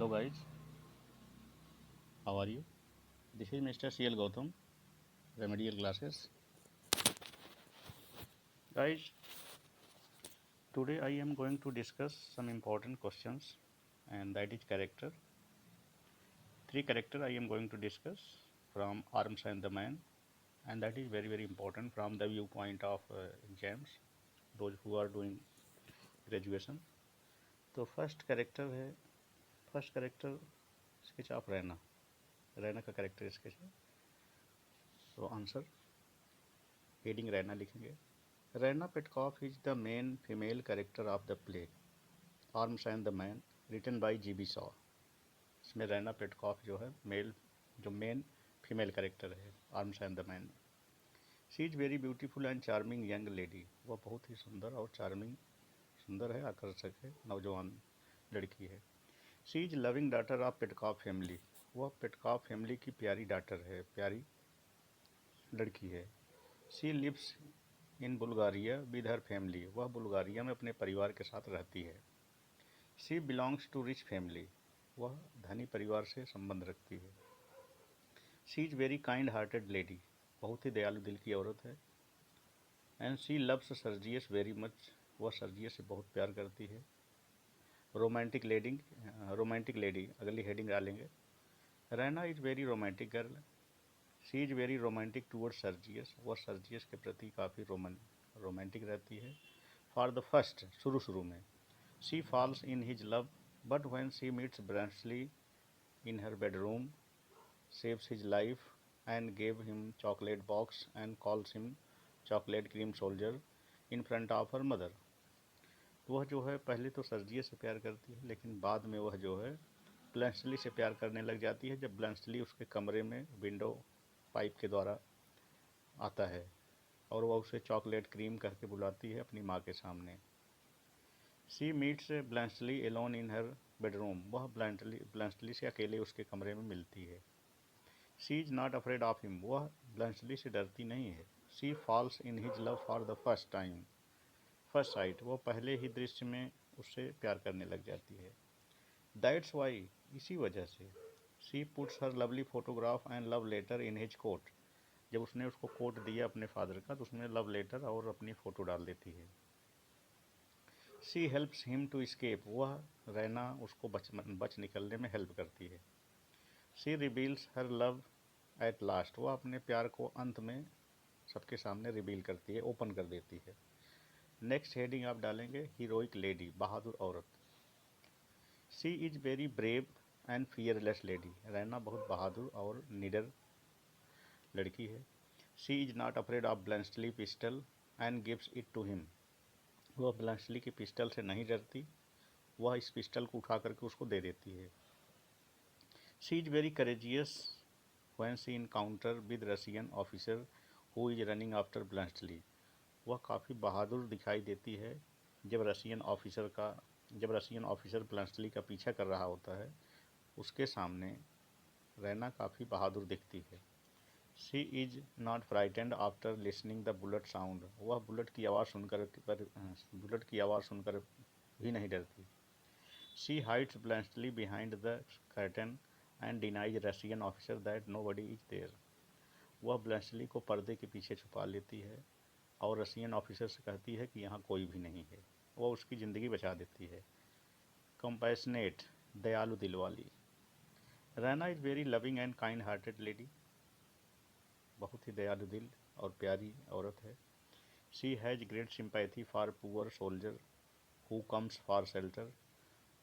Hello guys, how are you? This is Mr. CL Gautam, Remedial Classes. Guys, today I am going to discuss some important questions and that is character. Three character I am going to discuss from Arms and the Man, and that is very important from the viewpoint of exams, those who are doing graduation. तो first character sketch of Raina का character sketch है। तो answer heading Raina लिखेंगे। Raina Petkoff is the main female character of the play arms and the Man written by GB Shaw. इसमें Raina Petkoff जो है जो main female character है Arms and the Man. She is very beautiful and charming young lady. वह बहुत ही सुंदर और सुंदर है, आकर्षक है, नौजवान लड़की है। She is loving daughter of Petkoff family. वह पेटकॉफ फैमिली की प्यारी डॉटर है, प्यारी लड़की है। She lives in Bulgaria with her family. वह बुल्गारिया में अपने परिवार के साथ रहती है। She belongs to rich family. वह धनी परिवार से संबंध रखती है। She is very kind hearted lady. बहुत ही दयालु दिल की औरत है। And she loves Sergius very much. वह सर्जियस से बहुत प्यार करती है। रोमांटिक लेडी अगली हेडिंग डालेंगे। Raina is very romantic girl. She is very romantic towards Sergius. वह सर्जियस के प्रति काफ़ी रोमांटिक रहती है। फॉर द फर्स्ट शुरू में she falls in his love but when she meets Bluntschli in her bedroom saves his life and gave him chocolate box and calls him chocolate cream soldier in front of her mother। वह जो है पहले तो Sergius से प्यार करती है, लेकिन बाद में वह जो है ब्लैंचली से प्यार करने लग जाती है जब ब्लैंचली उसके कमरे में विंडो पाइप के द्वारा आता है और वह उसे चॉकलेट क्रीम कह के बुलाती है अपनी माँ के सामने। She meets Bluntschli alone in her bedroom. वह ब्लैंचली से अकेले उसके कमरे में मिलती है। She is not afraid of him. वह ब्लैंचली से डरती नहीं है। She falls in his love for the first sight. वो पहले ही दृश्य में उससे प्यार करने लग जाती है। दैट्स वाई, इसी वजह से। She puts her lovely photograph and love letter in his coat. जब उसने उसको कोट दिया अपने फादर का तो उसमें लव लेटर और अपनी फ़ोटो डाल देती है। She helps him to escape. वह रैना उसको बच निकलने में हेल्प करती है। She reveals her love at last. वह अपने प्यार को अंत में सबके सामने रिवील करती है, ओपन कर देती है। नेक्स्ट हेडिंग आप डालेंगे हीरोइक लेडी, बहादुर औरत। She is very brave and fearless lady. Raina बहुत बहादुर और निडर लड़की है। She is not afraid of Bluntschli pistol and gives it to him. वह ब्लैंचली की पिस्टल से नहीं डरती, वह इस पिस्टल को उठा करके उसको दे देती है। She is very courageous when she encounter with Russian officer who is running after ब्लैंचली। वह काफ़ी बहादुर दिखाई देती है जब रशियन ऑफिसर ब्लैंचली का पीछा कर रहा होता है, उसके सामने रैना काफ़ी बहादुर दिखती है। She is not frightened after listening the bullet sound. वह बुलेट की आवाज़ सुनकर भी नहीं डरती। She hides Bluntschli behind the curtain and denies Russian officer that nobody is there. वह ब्लैंचली को पर्दे के पीछे छुपा लेती है और रशियन ऑफिसर से कहती है कि यहाँ कोई भी नहीं है। वह उसकी ज़िंदगी बचा देती है। कंपैशनेट, दयालु दिल वाली। Raina is very loving and kind hearted lady. बहुत ही दयालु दिल और प्यारी औरत है। She has great sympathy for poor soldier who comes for shelter.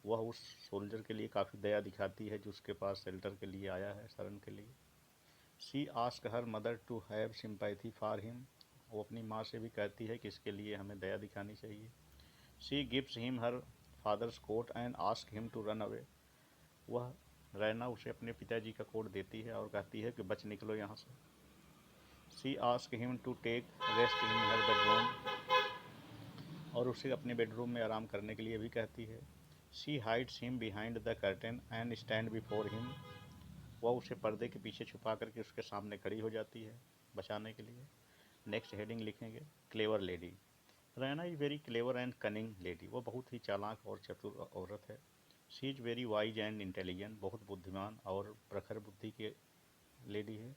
वह उस सोल्जर के लिए काफ़ी दया दिखाती है जो उसके पास शेल्टर के लिए आया है, शरण के लिए। She ask her mother to have sympathy for him. वो अपनी माँ से भी कहती है कि इसके लिए हमें दया दिखानी चाहिए। She gives him her father's coat and ask him to run away. वह रैना उसे अपने पिताजी का कोट देती है और कहती है कि बच निकलो यहाँ से। She ask him to take rest in her bedroom. और उसे अपने बेडरूम में आराम करने के लिए भी कहती है। She hides him behind the curtain and stand before him. वह उसे पर्दे के पीछे छुपा करके उसके सामने खड़ी हो जाती है बचाने के लिए। नेक्स्ट हेडिंग लिखेंगे clever lady. Raina is very clever and cunning lady. वो बहुत ही चालाक और चतुर औरत है। She is very wise and intelligent, बहुत बुद्धिमान और प्रखर बुद्धि की लेडी है।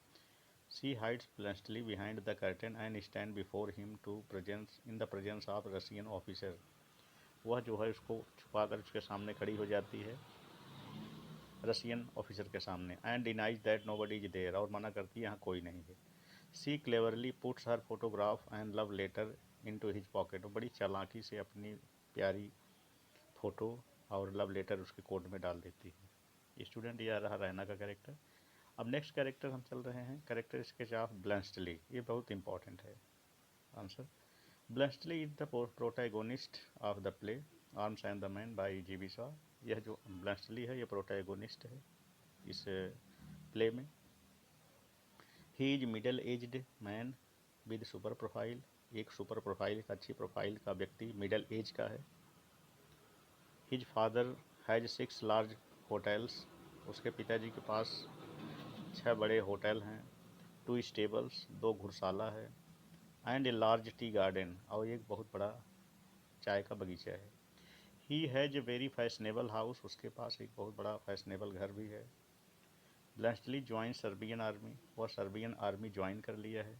She hides Bluntschli behind the curtain and stand before him to presence in the presence of Russian officer. वह जो है उसको छुपाकर उसके सामने खड़ी हो जाती है रशियन ऑफिसर के सामने। And denies that nobody is there, और मना करती है यहाँ कोई नहीं है। She cleverly puts her photograph and love letter into his pocket, बड़ी चालाकी से अपनी प्यारी फोटो और लव लेटर उसके कोट में डाल देती है। स्टूडेंट, यह रहा रैना का कैरेक्टर। अब नेक्स्ट कैरेक्टर हम चल रहे हैं कैरेक्टर स्केच ऑफ ब्लैंस्टली। ये बहुत इंपॉर्टेंट है answer. Bluntschli is the protagonist of the play arms and the man by G B. Shaw. यह जो ब्लैंस्टली है ये प्रोटैगोनिस्ट है इस प्ले में। He is middle aged man with super profile, एक सुपर प्रोफाइल का अच्छी प्रोफाइल का व्यक्ति मिडल एज का है। His father has 6 large hotels, उसके पिताजी के पास 6 बड़े होटल हैं। 2 स्टेबल्स, 2 घुड़शाला है। And a large tea garden, और एक बहुत बड़ा चाय का बगीचा है। He has a very fashionable house, उसके पास एक बहुत बड़ा फैशनेबल घर भी है। ब्लैंस्टली ज्वाइन सर्बियन आर्मी, वह सर्बियन आर्मी ज्वाइन कर लिया है।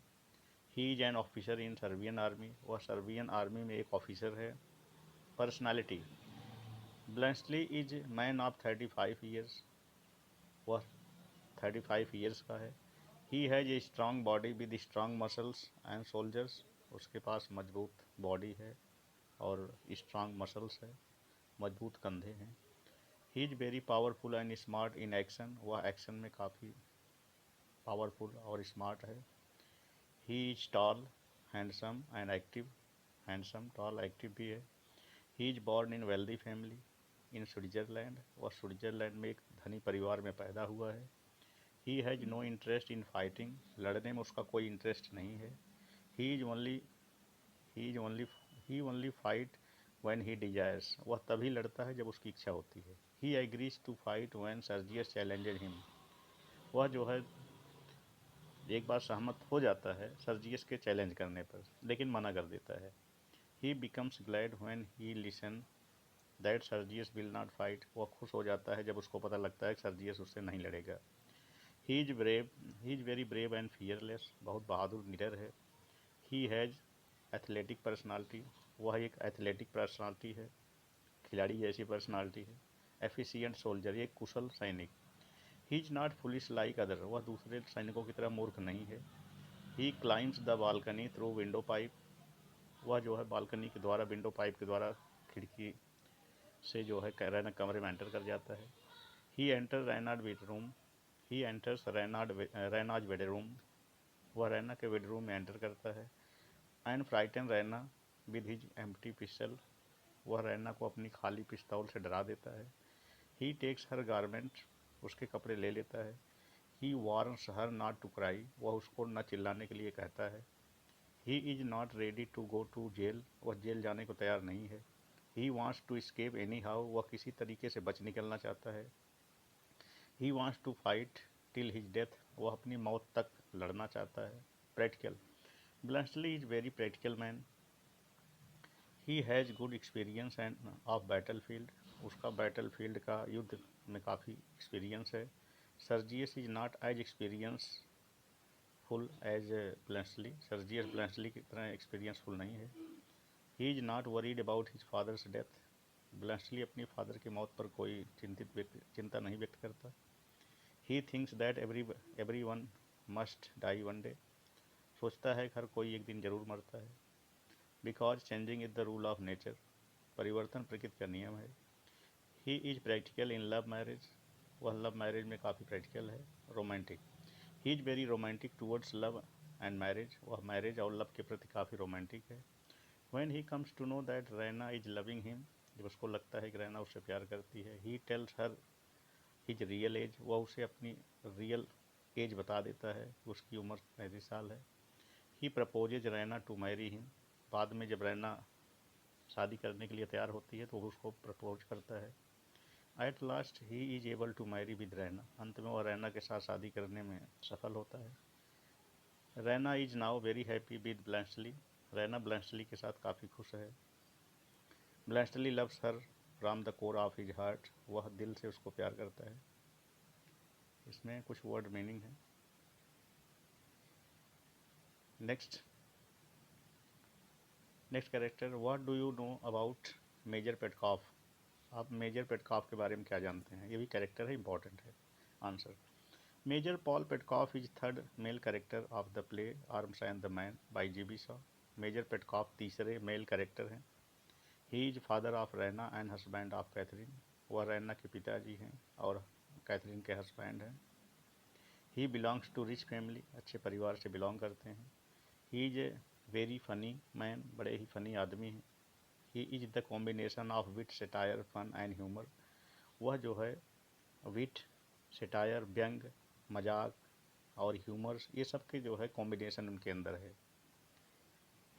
He is an officer in Serbian army, वह सर्बियन आर्मी में एक ऑफिसर है। Personality, Bluntschli is man of 35 years, वह 35 ईयर्स का है। He has a strong body with strong muscles and soldiers, उसके पास मजबूत बॉडी है और स्ट्रांग मसल्स है, मजबूत कंधे हैं। He is very powerful and smart in action, वह एक्शन में काफ़ी पावरफुल और स्मार्ट है। He is tall handsome and active, handsome tall active भी है। He is born in wealthy family in Switzerland, वह स्विट्जरलैंड में एक धनी परिवार में पैदा हुआ है। He has no interest in fighting, लड़ने में उसका कोई इंटरेस्ट नहीं है। He is only he only fight when he desires, वह तभी लड़ता है जब उसकी इच्छा होती है। He agrees to fight when Sergius challenged him, वह जो है एक बार सहमत हो जाता है सर्जियस के चैलेंज करने पर, लेकिन मना कर देता है। ही becomes glad when he listen that Sergius will not fight, वह खुश हो जाता है जब उसको पता लगता है कि सर्जियस उससे नहीं लड़ेगा। He is brave, he is very brave and fearless, बहुत बहादुर निडर है। ही हैज़ एथलेटिक पर्सनालिटी, वह एक एथलेटिक पर्सनालिटी है, खिलाड़ी जैसी पर्सनालिटी है। एफिशिएंट सोल्जर, एक कुशल सैनिक। He is not foolish like other, वह दूसरे सैनिकों की तरह मूर्ख नहीं है। He climbs the balcony through window pipe, वह जो है बालकनी के द्वारा विंडो पाइप के द्वारा खिड़की से जो है रैना कमरे में एंटर कर जाता है। He enter Raina's bedroom, he enters Raina's bedroom, वह रैना के बेडरूम में एंटर करता है। And frighten Raina with his empty pistol, वह रैना को अपनी खाली पिस्तौल से डरा देता है। ही टेक्स हर गारमेंट, उसके कपड़े ले लेता है। He warns her not to cry, वह उसको न चिल्लाने के लिए कहता है। He is not ready to go to jail, वह जेल जाने को तैयार नहीं है। He wants to escape anyhow, वह किसी तरीके से बच निकलना चाहता है। He wants to fight till his death, वह अपनी मौत तक लड़ना चाहता है। Practical, Bluntschli is very practical man. He has good experience and of battle field, उसका बैटल फील्ड का युद्ध में काफ़ी एक्सपीरियंस है। Sergius is not as experience full as Bluntschli, Sergius Bluntschli की तरह एक्सपीरियंसफुल नहीं है। He is not worried about his father's death, Bluntschli अपनी फादर की मौत पर कोई चिंता नहीं व्यक्त करता। He thinks that every one must die one day, सोचता है कि हर कोई एक दिन जरूर मरता है। Because changing is the rule of nature, परिवर्तन प्रकृति का नियम है। He is practical in love marriage, वह लव मैरिज में काफ़ी प्रैक्टिकल है। Romantic, he is very romantic towards love and marriage, वह मैरिज और लव के प्रति काफ़ी रोमांटिक है। When he comes to know that Raina is loving him, जब उसको लगता है कि रैना उससे प्यार करती है। He tells her his real age, वह उसे अपनी रियल एज बता देता है, उसकी उम्र 35 साल है। He proposes Raina to marry him, बाद में जब रैना शादी करने के लिए तैयार होती है तो वो उसको प्रपोज करता है। At last he is able to marry with Raina, अंत में वह रैना के साथ शादी करने में सफल होता है। Raina is now very happy with Bluntschli, Raina Bluntschli के साथ काफ़ी खुश है। Bluntschli loves her from the core of his heart, वह दिल से उसको प्यार करता है। इसमें कुछ वर्ड मीनिंग है। Next character, what do you know about Major Petkoff. आप मेजर पेटकॉफ के बारे में क्या जानते हैं? ये भी कैरेक्टर है, इंपॉर्टेंट है। Answer, Major Paul Petkoff is third male character of the play arms and the Man by G B. Shaw. Major Petkoff तीसरे मेल कैरेक्टर हैं। He is father of Raina and husband of Catherine. वह Raina के पिताजी हैं और Catherine के husband हैं। He belongs to rich family, अच्छे परिवार से बिलोंग करते हैं। He is a very funny man, बड़े ही फनी आदमी हैं। He is the combination of wit, satire, fun and humour. वह जो है विट, सेटायर, व्यंग, मजाक और ह्यूमर्स, ये सब के जो है कॉम्बिनेशन उनके अंदर है।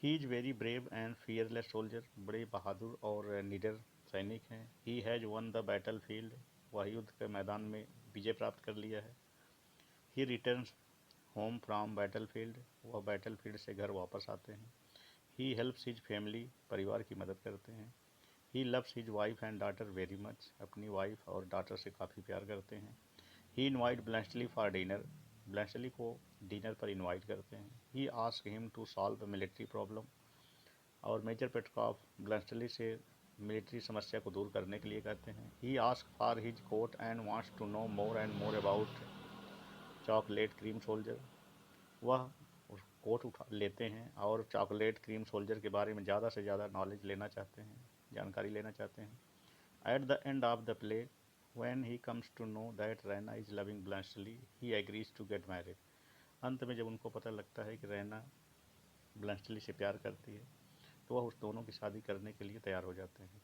He is very brave and fearless soldier, बड़े बहादुर और निडर सैनिक हैं। He has one the battle field, वह युद्ध के मैदान में विजय प्राप्त कर लिया है। ही returns home from battle field, वह बैटल फील्ड से घर वापस आते हैं। ही हेल्प्स हिज फैमिली, परिवार की मदद करते हैं। He loves his wife and daughter very much, अपनी वाइफ और डॉटर से काफ़ी प्यार करते हैं। He invite Bluntschli for dinner, Bluntschli को डिनर पर इनवाइट करते हैं। He ask him to solve military problem, और मेजर पेटकॉफ ब्लैंचली से मिलिट्री समस्या को दूर करने के लिए कहते हैं। He ask for his coat and wants to know more and more about chocolate cream soldier, वह उस कोट उठा लेते हैं और चॉकलेट क्रीम सोल्जर के बारे में ज़्यादा से ज़्यादा नॉलेज लेना चाहते हैं, जानकारी लेना चाहते हैं। At the end of the play, when he comes to know that Raina is loving Bluntschli, he agrees to get married. अंत में जब उनको पता लगता है कि रैना ब्लैंचली से प्यार करती है, तो वह उस दोनों की शादी करने के लिए तैयार हो जाते हैं।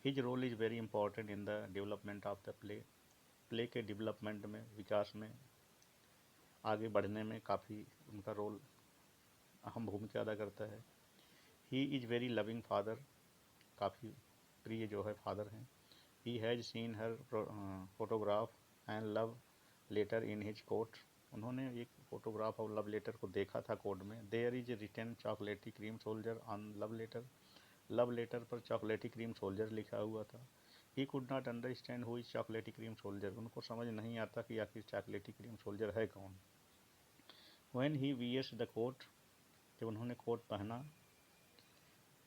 His role is very important in the development of the play, play के डेवलपमेंट में, विकास में, आगे बढ़ने में काफ़ी उनका रोल अहम भूमिका अदा करता है। He is very loving father, काफ़ी प्रिय जो है फादर हैं। He has seen her photograph and love letter in his coat, उन्होंने एक फोटोग्राफ और लव लेटर को देखा था कोड में। There is written chocolaty cream soldier on love letter, love letter पर चॉकलेटी क्रीम सोल्जर लिखा हुआ था। He could not understand who is chocolaty cream soldier, उनको समझ नहीं आता कि आखिर चॉकलेटी क्रीम सोल्जर है कौन। When he wears the coat, जब उन्होंने कोट पहना,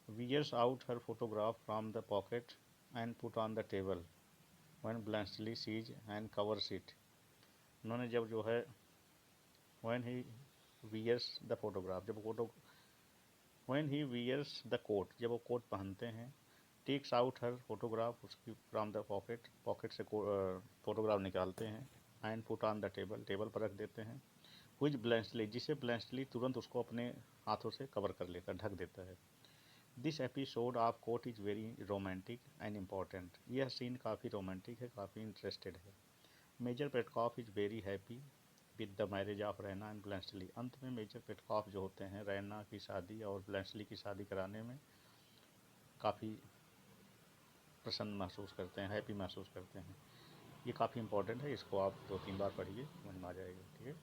wears out her photograph from the pocket and put on the table, when Bluntschli sees and covers it, उन्होंने जब जो है when he wears the photograph, जब photo when he wears the coat, जब वो कोट पहनते हैं, टेक्स आउट हर फोटोग्राफ, उसकी फ्रॉम द पॉकेट, पॉकेट से फोटोग्राफ निकालते हैं, and put on the table, table पर रख देते हैं। विच ब्लैंचली, जिसे ब्लैंचली तुरंत उसको अपने हाथों से कवर कर लेता, ढक देता है। This episode of coat is very romantic and important, यह सीन काफ़ी रोमांटिक है, काफ़ी इंटरेस्टेड है। Major Petkoff is very happy with the marriage of Raina and Bluntschli, अंत में मेजर पेटकॉफ जो होते हैं रैना की शादी और ब्लैंचली की शादी कराने में काफ़ी प्रसन्न महसूस करते हैं, हैप्पी महसूस करते हैं। ये काफ़ी इंपॉर्टेंट है, इसको आप 2-3 बार पढ़िए, समझ में आ जाएगा। ठीक है।